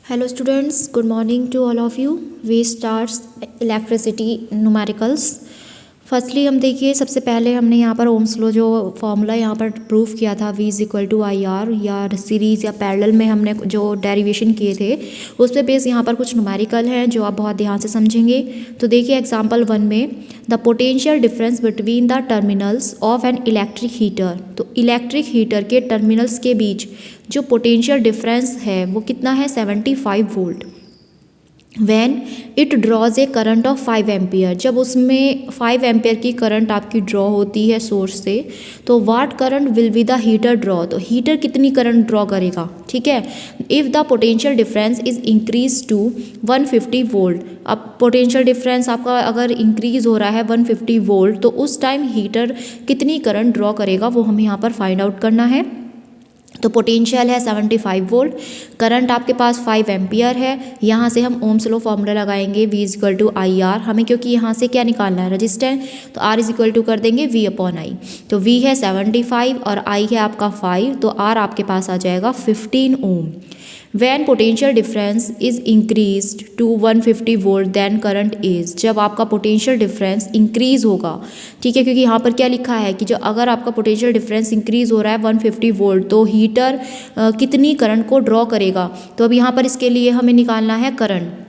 Hello students, good morning to all of you. We start electricity numericals. Firstly हम देखिए सबसे पहले हमने यहाँ पर ओम्स लॉ जो फॉर्मूला यहाँ पर प्रूफ किया था V is equal to I R या सीरीज़ या पैरेलल में हमने जो डेरिवेशन किए थे उस पर बेस यहाँ पर कुछ न्यूमेरिकल हैं जो आप बहुत ध्यान से समझेंगे। तो देखिए एग्जांपल 1 में the potential difference between the terminals of an electric heater. तो इलेक्ट्रिक हीटर के टर्मिनल्स के बीच जो पोटेंशियल डिफरेंस है वो कितना है 75 volt. When it draws a current of 5 ampere, जब उसमें 5 एम्पियर की करंट आपकी ड्रॉ होती है सोर्स से, तो what current will be the heater draw. तो हीटर कितनी करंट ड्रॉ करेगा, ठीक है। If the potential difference is increase to 150 volt. अब पोटेंशियल डिफरेंस आपका अगर इंक्रीज हो रहा है 150 वोल्ट तो उस टाइम हीटर कितनी करंट ड्रॉ करेगा वो हमें यहाँ पर फाइंड आउट करना है। तो पोटेंशियल है 75 वोल्ट, करंट आपके पास 5 एम्पियर है। यहाँ से हम ओम्स लॉ फॉर्मूला लगाएंगे V is equal to I R. हमें क्योंकि यहाँ से क्या निकालना है रेजिस्टेंस, तो R इज इक्वल टू कर देंगे V अपॉन आई। तो V है 75 और I है आपका 5, तो R आपके पास आ जाएगा 15 ohm. When potential difference is increase to 150 volt then current is. जब आपका पोटेंशियल डिफरेंस इंक्रीज होगा, ठीक है, क्योंकि यहाँ पर क्या लिखा है कि जो अगर आपका पोटेंशियल डिफरेंस इंक्रीज हो रहा है 150 वोल्ट तो हीटर कितनी करंट को ड्रॉ करेगा। तो अब यहाँ पर इसके लिए हमें निकालना है करंट।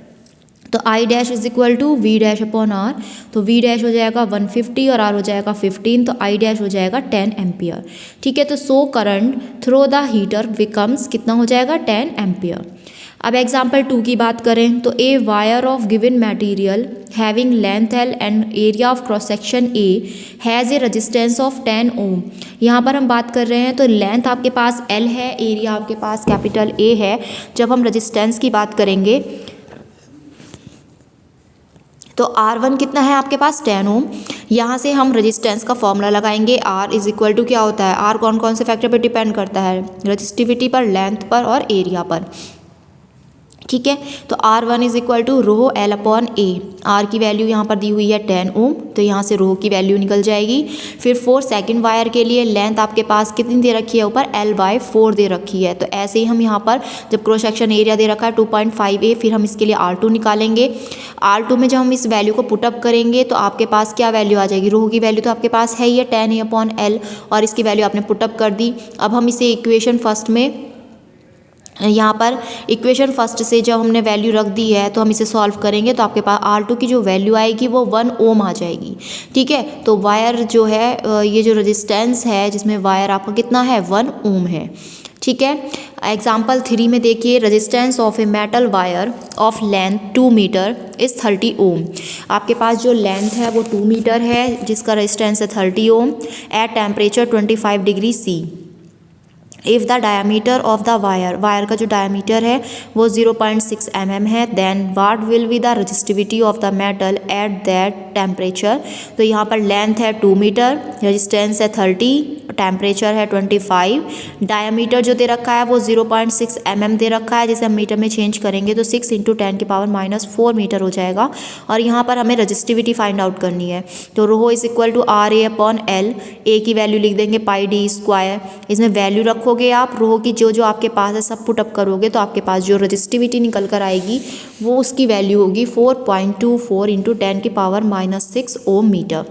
तो I dash is equal to V dash upon R. तो वी डैश हो जाएगा 150 और आर हो जाएगा 15, तो आई डैश हो जाएगा 10 एम्पियर, ठीक है। तो so current through the heater becomes कितना हो जाएगा 10 एम्पियर। अब एग्जाम्पल 2 की बात करें तो a wire of given material having length L and area of cross section A has a resistance of 10 ohm. यहाँ पर हम बात कर रहे हैं तो लेंथ आपके पास एल है, एरिया आपके पास कैपिटल ए है। जब हम रेजिस्टेंस की बात करेंगे तो R1 कितना है आपके पास 10 ओम। यहाँ से हम रेजिस्टेंस का फॉर्मूला लगाएंगे। R इज इक्वल टू क्या होता है, R कौन कौन से फैक्टर पर डिपेंड करता है, रेजिस्टिविटी पर, लेंथ पर और एरिया पर, ठीक है। तो R1 is equal to rho L upon A. R की वैल्यू यहाँ पर दी हुई है 10 ओम, तो यहाँ से रो की वैल्यू निकल जाएगी। फिर 4 सेकंड वायर के लिए लेंथ आपके पास कितनी दे रखी है, ऊपर L/4 दे रखी है। तो ऐसे ही हम यहाँ पर जब क्रॉस सेक्शन एरिया दे रखा है 2.5A, फिर हम इसके लिए R2 निकालेंगे। R2 में जब हम इस वैल्यू को पुटअप करेंगे तो आपके पास क्या वैल्यू आ जाएगी, रो की वैल्यू तो आपके पास है ही है 10A अपॉन L, और इसकी वैल्यू आपने पुटअप कर दी। अब हम इसे इक्वेशन फर्स्ट में, यहाँ पर इक्वेशन फर्स्ट से जब हमने वैल्यू रख दी है तो हम इसे सॉल्व करेंगे तो आपके पास R2 की जो वैल्यू आएगी वो 1 ओम आ जाएगी, ठीक है। तो वायर जो है, ये जो रेजिस्टेंस है जिसमें वायर आपका कितना है 1 ओम है, ठीक है। एग्जाम्पल 3 में देखिए resistance of a metal wire of length 2 metre is 30 ohm. आपके पास जो लेंथ है वो 2 मीटर है जिसका रेजिस्टेंस है 30 ohm at temperature 25 degree C। If the diameter of the wire, wire का जो डायमीटर है वो 0.6 mm है, then what will be the resistivity of the metal at that temperature. तो यहाँ पर लेंथ है 2 मीटर, रेजिस्टेंस है 30, टेम्परेचर है 25, डायमीटर जो दे रखा है वो 0.6 mm दे रखा है, जिसे हम मीटर में चेंज करेंगे तो 6 × 10⁻⁻⁴ मीटर हो जाएगा। और यहाँ पर हमें रेजिस्टिविटी फाइंड आउट करनी है। तो rho is equal to RA upon L। A की वैल्यू लिख देंगे πd², इसमें वैल्यू रखोगे आप, रो की जो जो आपके पास है सब पुट अप करोगे तो आपके पास जो रेजिस्टिविटी निकल कर आएगी वो उसकी वैल्यू होगी 4.24 × 10⁻⁻6 ओम मीटर,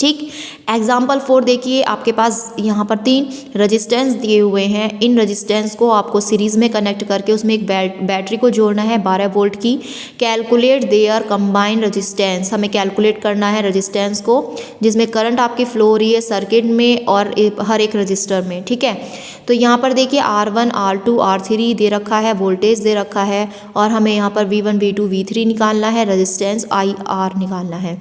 ठीक। एग्जाम्पल 4 देखिए, आपके पास यहाँ पर 3 रेजिस्टेंस दिए हुए हैं। इन रेजिस्टेंस को आपको सीरीज़ में कनेक्ट करके उसमें एक बैटरी को जोड़ना है 12 वोल्ट की। कैलकुलेट देयर कंबाइंड रेजिस्टेंस, हमें कैलकुलेट करना है रेजिस्टेंस को जिसमें करंट आपकी फ्लो हो रही है सर्किट में और हर एक रजिस्टर में, ठीक है। तो यहाँ पर देखिए R1, R2, R3 दे रखा है, वोल्टेज दे रखा है और हमें यहाँ पर V1, V2, V3 निकालना है, रेजिस्टेंस IR निकालना है,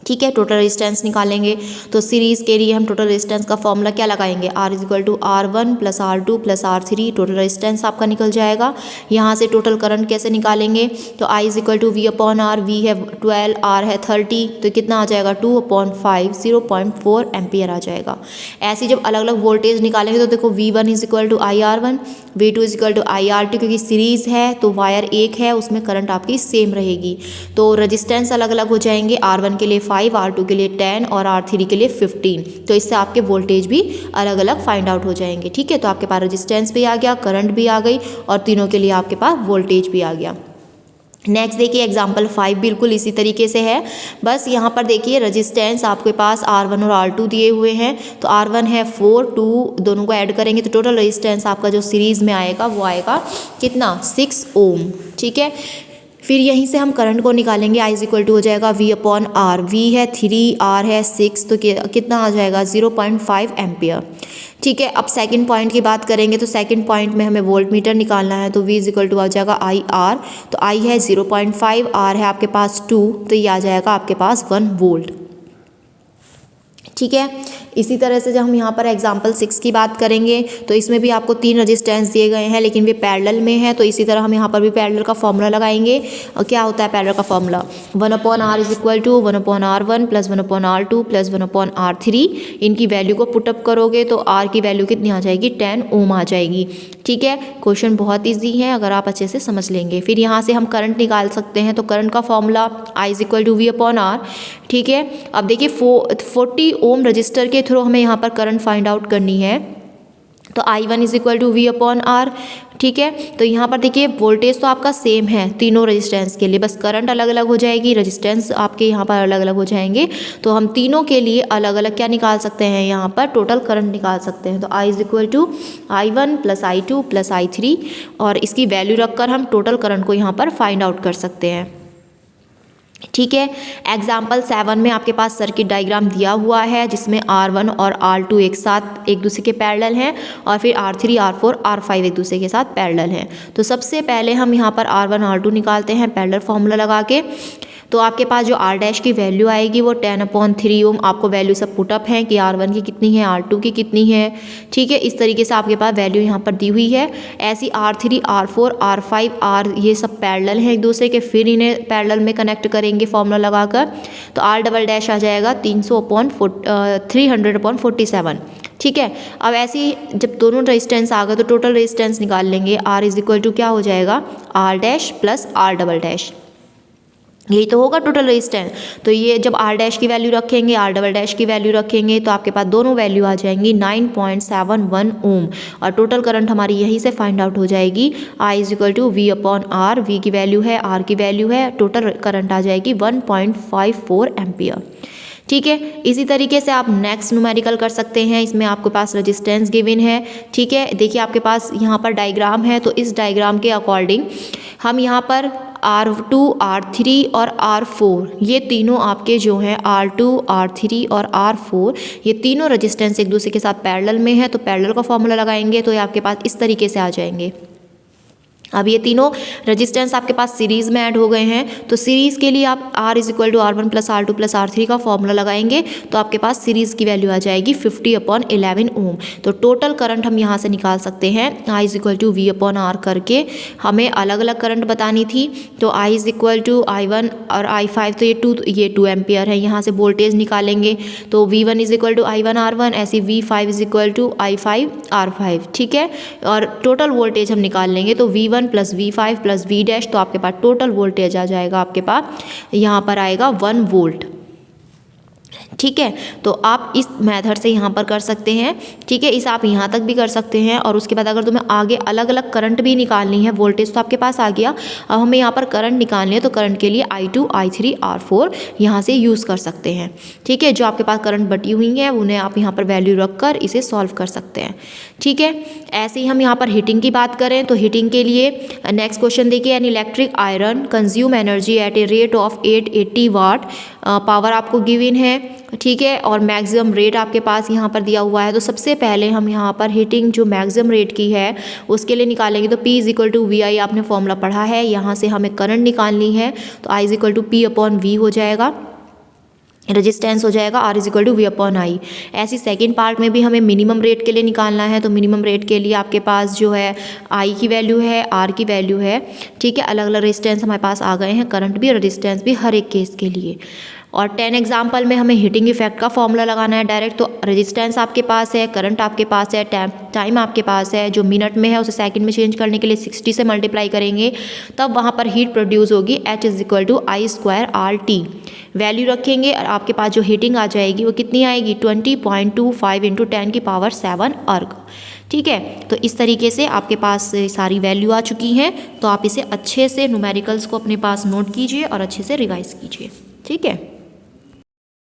ठीक है। टोटल रेजिस्टेंस निकालेंगे तो सीरीज़ के लिए हम टोटल रेजिस्टेंस का फॉर्मूला क्या लगाएंगे, R is equal to R1 + R2 + R3। Total resistance आपका निकल जाएगा। यहाँ से टोटल करंट कैसे निकालेंगे, तो I is equal to V upon R। V है 12, R है 30, तो कितना आ जाएगा 2/5, 0.4 एम्पियर आ जाएगा। ऐसे जब अलग अलग वोल्टेज निकालेंगे तो देखो V1 is equal to IR1, V2 is equal to IR2, क्योंकि सीरीज़ है तो वायर एक है उसमें करंट आपकी सेम रहेगी। तो रेजिस्टेंस अलग अलग हो जाएंगे। R1 के लिए 5, R2 के लिए 10 और R3 के लिए 15। तो इससे आपके वोल्टेज भी अलग अलग फाइंड आउट हो जाएंगे। ठीक है, तो आपके पास रेजिस्टेंस भी आ गया, करंट भी आ गई और तीनों के लिए आपके पास वोल्टेज भी आ गया। नेक्स्ट देखिए एग्जाम्पल 5 बिल्कुल इसी तरीके से है, बस यहाँ पर देखिए रेजिस्टेंस आपके पास R1 और R2 दिए हुए हैं। तो R1 है 4, 2 दोनों को ऐड करेंगे तो टोटल रेजिस्टेंस आपका जो सीरीज़ में आएगा वो आएगा कितना 6 ओम। ठीक है, फिर यहीं से हम करंट को निकालेंगे। I = हो जाएगा V/R, V है 3, R है 6, तो कितना आ जाएगा 0.5 एम्पियर। ठीक है, अब सेकंड पॉइंट की बात करेंगे तो सेकंड पॉइंट में हमें वोल्ट मीटर निकालना है। तो V = आ जाएगा IR, तो I है 0.5, R है आपके पास 2, तो ये आ जाएगा आपके पास 1 वोल्ट। ठीक है, इसी तरह से जब हम यहाँ पर एग्जाम्पल 6 की बात करेंगे तो इसमें भी आपको 3 रेजिस्टेंस दिए गए हैं लेकिन वे पैरेलल में है। तो इसी तरह हम यहाँ पर भी पैरेलल का फॉर्मूला लगाएंगे। और क्या होता है पैरेलल का formula, 1/R = 1/R1 + 1/R2 + 1/R3। इनकी वैल्यू को पुटअप करोगे तो R की वैल्यू कितनी आ जाएगी 10 ओम आ जाएगी। ठीक है, क्वेश्चन बहुत ईजी है अगर आप अच्छे से समझ लेंगे। फिर यहाँ से हम करंट निकाल सकते हैं। तो करंट का फॉर्मूला I = V/R। ठीक है, अब देखिए 40 ओम रजिस्टर के थ्रू हमें यहाँ पर करंट फाइंड आउट करनी है। तो I1 = V/R। ठीक है, तो यहाँ पर देखिए वोल्टेज तो आपका सेम है तीनों रेजिस्टेंस के लिए, बस करंट अलग अलग हो जाएगी, रेजिस्टेंस आपके यहाँ पर अलग अलग हो जाएंगे। तो हम तीनों के लिए अलग अलग क्या निकाल सकते हैं, यहाँ पर टोटल करंट निकाल सकते हैं। तो I = I1 + I2 + I3 और इसकी वैल्यू रखकर हम टोटल करंट को यहाँ पर फाइंड आउट कर सकते हैं। ठीक है, एग्जाम्पल 7 में आपके पास सर्किट डायग्राम दिया हुआ है जिसमें R1 और R2 एक साथ एक दूसरे के पैरेलल हैं और फिर R3, R4, R5 एक दूसरे के साथ पैरेलल हैं। तो सबसे पहले हम यहाँ पर R1, R2 निकालते हैं पैरेलल फॉर्मूला लगा के। तो आपके पास जो R' की वैल्यू आएगी वो 10/3 ओम। आपको वैल्यू सब पुटअप है कि R1 की कितनी है, R2 की कितनी है। ठीक है, इस तरीके से आपके पास वैल्यू यहाँ पर दी हुई है। ऐसी R3, R4, R5, R ये सब पैरेलल हैं एक दूसरे के, फिर इन्हें पैरेलल में कनेक्ट करेंगे फॉर्मूला लगाकर। तो R" आ जाएगा 300/347। ठीक है, अब ऐसी जब दोनों रेजिस्टेंस आ गए तो टोटल रेजिस्टेंस निकाल लेंगे। R = क्या हो जाएगा R' + R"। यही तो होगा टोटल रेजिस्टेंस। तो ये जब R' की वैल्यू रखेंगे, R" की वैल्यू रखेंगे तो आपके पास दोनों वैल्यू आ जाएंगी 9.71 ओम और टोटल करंट हमारी यहीं से फाइंड आउट हो जाएगी। I = V/R, V की वैल्यू है, R की वैल्यू है, टोटल करंट आ जाएगी 1.54 एम्पियर। ठीक है, इसी तरीके से आप नेक्स्ट न्यूमेरिकल कर सकते हैं। इसमें आपके पास रेजिस्टेंस गिवन है। ठीक है, देखिए आपके पास यहाँ पर डायग्राम है, तो इस डायग्राम के अकॉर्डिंग हम यहाँ पर R2, R3 और R4 ये तीनों आपके जो हैं R2, R3 और R4 ये तीनों रेजिस्टेंस एक दूसरे के साथ पैरेलल में है। तो पैरेलल का फॉर्मूला लगाएंगे तो ये आपके पास इस तरीके से आ जाएंगे। अब ये तीनों रेजिस्टेंस आपके पास सीरीज़ में ऐड हो गए हैं। तो सीरीज़ के लिए आप R = R1 + R2 + R3 का फॉर्मूला लगाएंगे तो आपके पास सीरीज़ की वैल्यू आ जाएगी 50/11 ओम। तो टोटल करंट हम यहाँ से निकाल सकते हैं। I = V/R करके हमें अलग अलग करंट बतानी थी। तो I = I1 और I5 तो ये 2 एम्पियर है। यहाँ से वोल्टेज निकालेंगे तो V1 = I1 R1, ऐसी V5 = I5 R5। ठीक है, और टोटल वोल्टेज हम निकाल लेंगे तो V1 + V5 + V' तो आपके पास टोटल वोल्टेज आ जाएगा, आपके पास यहाँ पर आएगा 1 वोल्ट। ठीक है, तो आप इस मेथड से यहाँ पर कर सकते हैं। ठीक है, इस आप यहाँ तक भी कर सकते हैं और उसके बाद अगर तुम्हें आगे अलग अलग करंट भी निकालनी है, वोल्टेज तो आपके पास आ गया, अब हमें यहाँ पर करंट निकालनी है तो करंट के लिए I2, I3, R4 यहाँ से यूज़ कर सकते हैं। ठीक है, जो आपके पास करंट बटी हुई है उन्हें आप यहाँ पर वैल्यू रख कर इसे सॉल्व कर सकते हैं। ठीक है, ऐसे ही हम यहाँ पर हीटिंग की बात करें तो हीटिंग के लिए नेक्स्ट क्वेश्चन देखिए, an electric iron consume energy at a rate of 880 watt power आपको गिवन है। ठीक है, और मैक्सिमम रेट आपके पास यहाँ पर दिया हुआ है। तो सबसे पहले हम यहाँ पर हीटिंग जो मैक्सिमम रेट की है उसके लिए निकालेंगे। तो P = VI आपने फॉर्मूला पढ़ा है, यहाँ से हमें करंट निकालनी है तो I = P/V हो जाएगा, रेजिस्टेंस हो जाएगा R = V/I। ऐसी सेकंड पार्ट में भी हमें मिनिमम रेट के लिए निकालना है। तो मिनिमम रेट के लिए आपके पास जो है I की वैल्यू है, R की वैल्यू है। ठीक है, अलग अलग रेजिस्टेंस हमारे पास आ गए हैं, करंट भी रेजिस्टेंस भी हर एक केस के लिए। और 10 एग्जाम्पल में हमें हीटिंग इफेक्ट का फॉर्मूला लगाना है डायरेक्ट। तो रेजिस्टेंस आपके पास है, करंट आपके पास है, टाइम आपके पास है, जो मिनट में है उसे सेकंड में चेंज करने के लिए 60 से मल्टीप्लाई करेंगे, तब वहाँ पर हीट प्रोड्यूस होगी H=I²RT। वैल्यू रखेंगे और आपके पास जो हीटिंग आ जाएगी वो कितनी आएगी 20.25 × 10⁻⁷ अर्ग। ठीक है, तो इस तरीके से आपके पास सारी वैल्यू आ चुकी हैं। तो आप इसे अच्छे से न्यूमेरिकल्स को अपने पास नोट कीजिए और अच्छे से रिवाइज कीजिए। ठीक है।